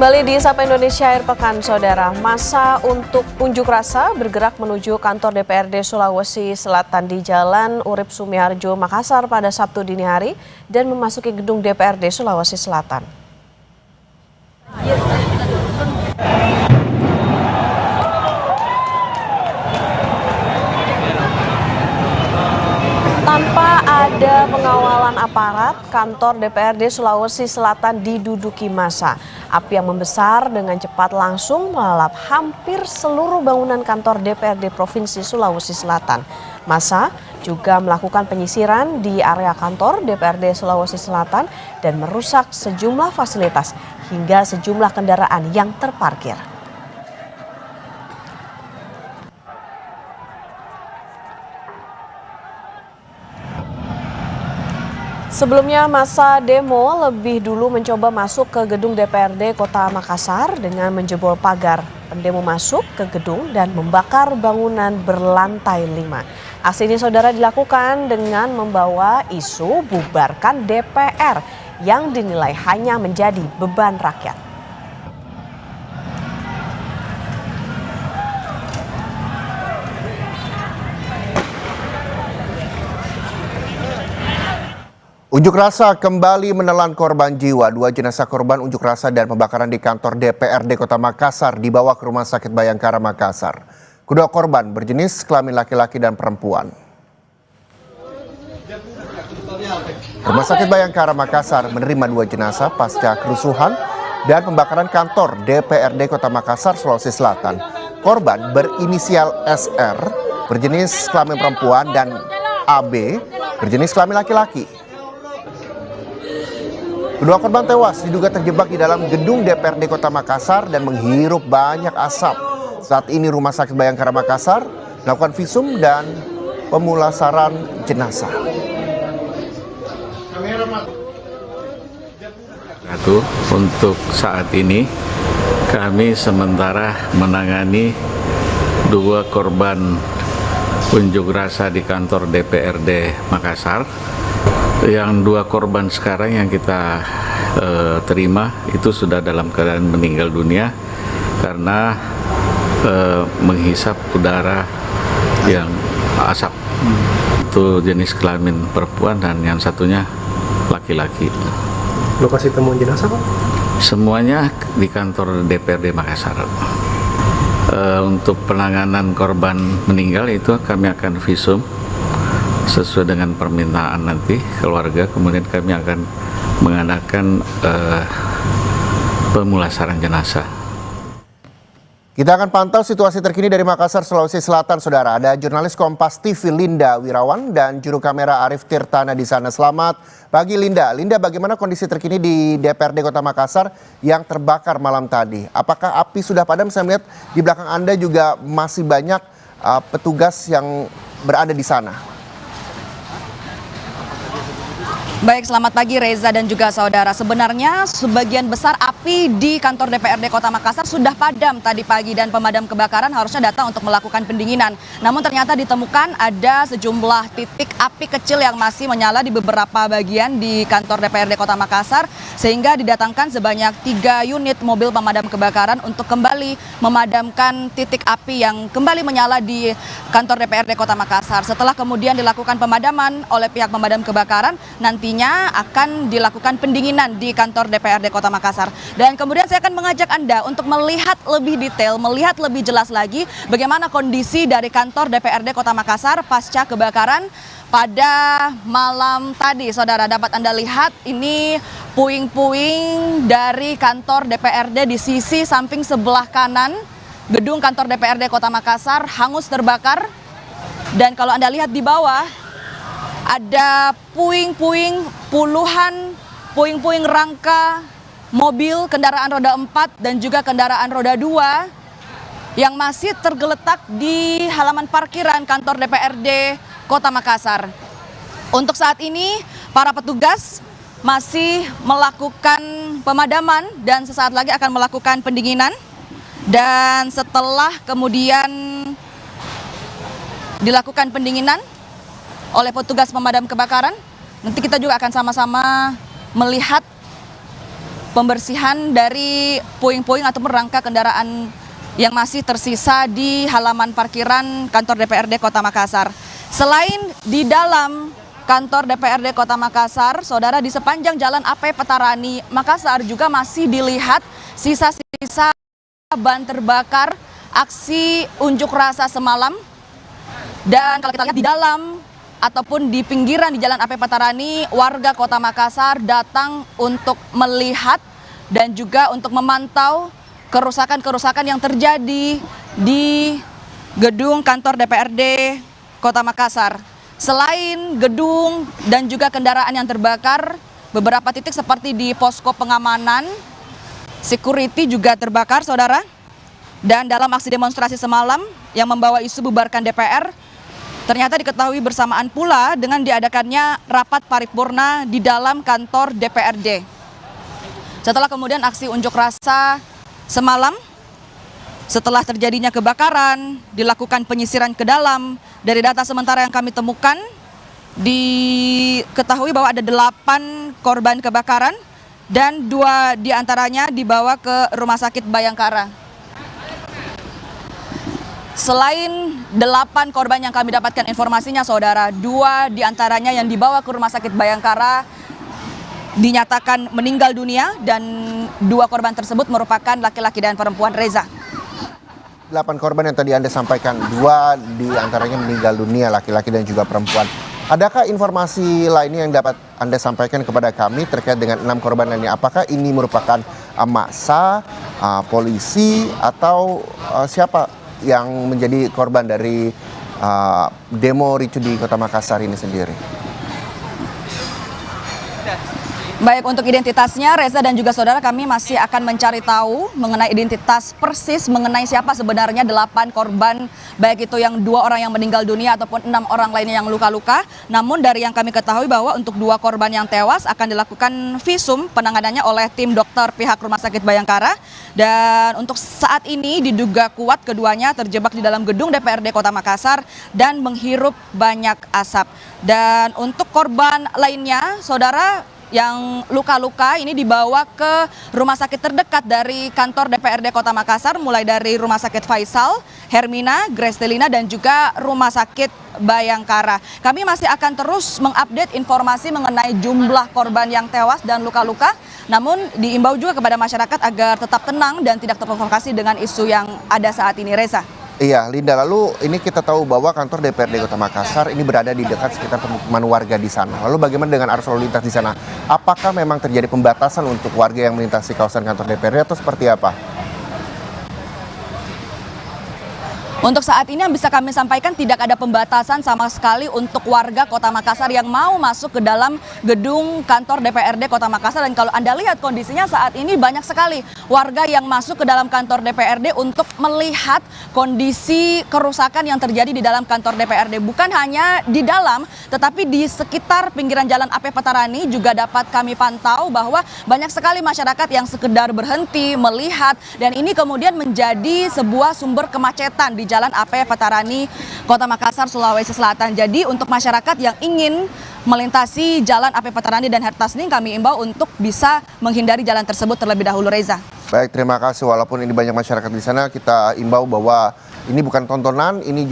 Kembali di Sapa Indonesia Akhir Pekan, Saudara. Masa untuk unjuk rasa bergerak menuju kantor DPRD Sulawesi Selatan di Jalan Urip Sumiharjo, Makassar pada Sabtu dini hari dan memasuki gedung DPRD Sulawesi Selatan. Tanpa ada pengawalan aparat, kantor DPRD Sulawesi Selatan diduduki massa. Api yang membesar dengan cepat langsung melalap hampir seluruh bangunan kantor DPRD Provinsi Sulawesi Selatan. Massa juga melakukan penyisiran di area kantor DPRD Sulawesi Selatan dan merusak sejumlah fasilitas hingga sejumlah kendaraan yang terparkir. Sebelumnya massa demo lebih dulu mencoba masuk ke gedung DPRD Kota Makassar dengan menjebol pagar. Pendemo masuk ke gedung dan membakar bangunan berlantai 5. Aksi ini saudara dilakukan dengan membawa isu bubarkan DPR yang dinilai hanya menjadi beban rakyat. Unjuk rasa kembali menelan korban jiwa. 2 jenazah korban unjuk rasa dan pembakaran di kantor DPRD Kota Makassar dibawa ke Rumah Sakit Bayangkara Makassar. Kedua korban berjenis kelamin laki-laki dan perempuan. Rumah Sakit Bayangkara Makassar menerima 2 jenazah pasca kerusuhan dan pembakaran kantor DPRD Kota Makassar, Sulawesi Selatan. Korban berinisial SR berjenis kelamin perempuan dan AB berjenis kelamin laki-laki. Kedua korban tewas diduga terjebak di dalam gedung DPRD Kota Makassar dan menghirup banyak asap. Saat ini Rumah Sakit Bayangkara Makassar melakukan visum dan pemulasaran jenazah. Untuk saat ini kami sementara menangani 2 korban unjuk rasa di kantor DPRD Makassar. Yang 2 korban sekarang yang kita terima itu sudah dalam keadaan meninggal dunia karena menghisap udara yang asap. Itu jenis kelamin perempuan dan yang satunya laki-laki. Lokasi temuan jenazah, Pak? Semuanya di kantor DPRD Makassar. Untuk penanganan korban meninggal itu kami akan visum sesuai dengan permintaan nanti keluarga, kemudian kami akan mengadakan pemulasaran jenazah. Kita akan pantau situasi terkini dari Makassar, Sulawesi Selatan, Saudara. Ada jurnalis Kompas TV Linda Wirawan dan juru kamera Arif Tirtana di sana. Selamat pagi Linda. Linda, bagaimana kondisi terkini di DPRD Kota Makassar yang terbakar malam tadi? Apakah api sudah padam? Saya melihat di belakang Anda juga masih banyak petugas yang berada di sana. Baik, selamat pagi Reza dan juga saudara. Sebenarnya sebagian besar api di kantor DPRD Kota Makassar sudah padam tadi pagi dan pemadam kebakaran harusnya datang untuk melakukan pendinginan. Namun ternyata ditemukan ada sejumlah titik api kecil yang masih menyala di beberapa bagian di kantor DPRD Kota Makassar sehingga didatangkan sebanyak 3 unit mobil pemadam kebakaran untuk kembali memadamkan titik api yang kembali menyala di kantor DPRD Kota Makassar. Setelah kemudian dilakukan pemadaman oleh pihak pemadam kebakaran, nantinya akan dilakukan pendinginan di kantor DPRD Kota Makassar. Dan kemudian saya akan mengajak Anda untuk melihat lebih detail, melihat lebih jelas lagi bagaimana kondisi dari kantor DPRD Kota Makassar pasca kebakaran pada malam tadi. Saudara, dapat Anda lihat ini puing-puing dari kantor DPRD di sisi samping sebelah kanan gedung kantor DPRD Kota Makassar hangus terbakar. Dan kalau Anda lihat di bawah ada puing-puing, puluhan puing-puing rangka mobil kendaraan roda 4 dan juga kendaraan roda 2 yang masih tergeletak di halaman parkiran kantor DPRD Kota Makassar. Untuk saat ini para petugas masih melakukan pemadaman dan sesaat lagi akan melakukan pendinginan. Dan setelah kemudian dilakukan pendinginan oleh petugas pemadam kebakaran, nanti kita juga akan sama-sama melihat pembersihan dari puing-puing ataupun rangka kendaraan yang masih tersisa di halaman parkiran kantor DPRD Kota Makassar. Selain di dalam kantor DPRD Kota Makassar, saudara, di sepanjang jalan AP Petarani Makassar juga masih dilihat sisa-sisa ban terbakar aksi unjuk rasa semalam. Dan kalau kita lihat di dalam ataupun di pinggiran di Jalan AP Petarani, warga Kota Makassar datang untuk melihat dan juga untuk memantau kerusakan-kerusakan yang terjadi di gedung kantor DPRD Kota Makassar. Selain gedung dan juga kendaraan yang terbakar, beberapa titik seperti di posko pengamanan, security juga terbakar, saudara. Dan dalam aksi demonstrasi semalam yang membawa isu bubarkan DPR, ternyata diketahui bersamaan pula dengan diadakannya rapat paripurna di dalam kantor DPRD. Setelah kemudian aksi unjuk rasa semalam, setelah terjadinya kebakaran, dilakukan penyisiran ke dalam. Dari data sementara yang kami temukan, diketahui bahwa ada 8 korban kebakaran dan 2 diantaranya dibawa ke Rumah Sakit Bayangkara. Selain 8 korban yang kami dapatkan informasinya, saudara, 2 diantaranya yang dibawa ke Rumah Sakit Bayangkara dinyatakan meninggal dunia dan 2 korban tersebut merupakan laki-laki dan perempuan, Reza. 8 korban yang tadi Anda sampaikan, 2 diantaranya meninggal dunia, laki-laki dan juga perempuan. Adakah informasi lainnya yang dapat Anda sampaikan kepada kami terkait dengan 6 korban lainnya? Apakah ini merupakan massa, polisi, atau siapa yang menjadi korban dari demo ricu di Kota Makassar ini sendiri? Baik, untuk identitasnya, Reza dan juga saudara, kami masih akan mencari tahu mengenai identitas persis mengenai siapa sebenarnya 8 korban, baik itu yang 2 orang yang meninggal dunia ataupun 6 orang lainnya yang luka-luka. Namun dari yang kami ketahui bahwa untuk 2 korban yang tewas akan dilakukan visum penanganannya oleh tim dokter pihak Rumah Sakit Bayangkara. Dan untuk saat ini diduga kuat keduanya terjebak di dalam gedung DPRD Kota Makassar dan menghirup banyak asap. Dan untuk korban lainnya, saudara, yang luka-luka ini dibawa ke rumah sakit terdekat dari kantor DPRD Kota Makassar, mulai dari Rumah Sakit Faisal, Hermina, Grestelina, dan juga Rumah Sakit Bayangkara. Kami masih akan terus mengupdate informasi mengenai jumlah korban yang tewas dan luka-luka, namun diimbau juga kepada masyarakat agar tetap tenang dan tidak terprovokasi dengan isu yang ada saat ini, Reza. Iya, Linda, lalu ini kita tahu bahwa kantor DPRD Kota Makassar ini berada di dekat sekitar pemukiman warga di sana. Lalu bagaimana dengan arus lalu lintas di sana? Apakah memang terjadi pembatasan untuk warga yang melintasi kawasan kantor DPRD atau seperti apa? Untuk saat ini yang bisa kami sampaikan, tidak ada pembatasan sama sekali untuk warga Kota Makassar yang mau masuk ke dalam gedung kantor DPRD Kota Makassar. Dan kalau Anda lihat kondisinya saat ini, banyak sekali warga yang masuk ke dalam kantor DPRD untuk melihat kondisi kerusakan yang terjadi di dalam kantor DPRD. Bukan hanya di dalam, tetapi di sekitar pinggiran Jalan AP Petarani juga dapat kami pantau bahwa banyak sekali masyarakat yang sekedar berhenti melihat, dan ini kemudian menjadi sebuah sumber kemacetan di Jalan AP Petarani Kota Makassar, Sulawesi Selatan. Jadi untuk masyarakat yang ingin melintasi Jalan AP Petarani dan Hertasning, kami imbau untuk bisa menghindari jalan tersebut terlebih dahulu, Reza. Baik, terima kasih. Walaupun ini banyak masyarakat di sana, kita imbau bahwa ini bukan tontonan, ini juga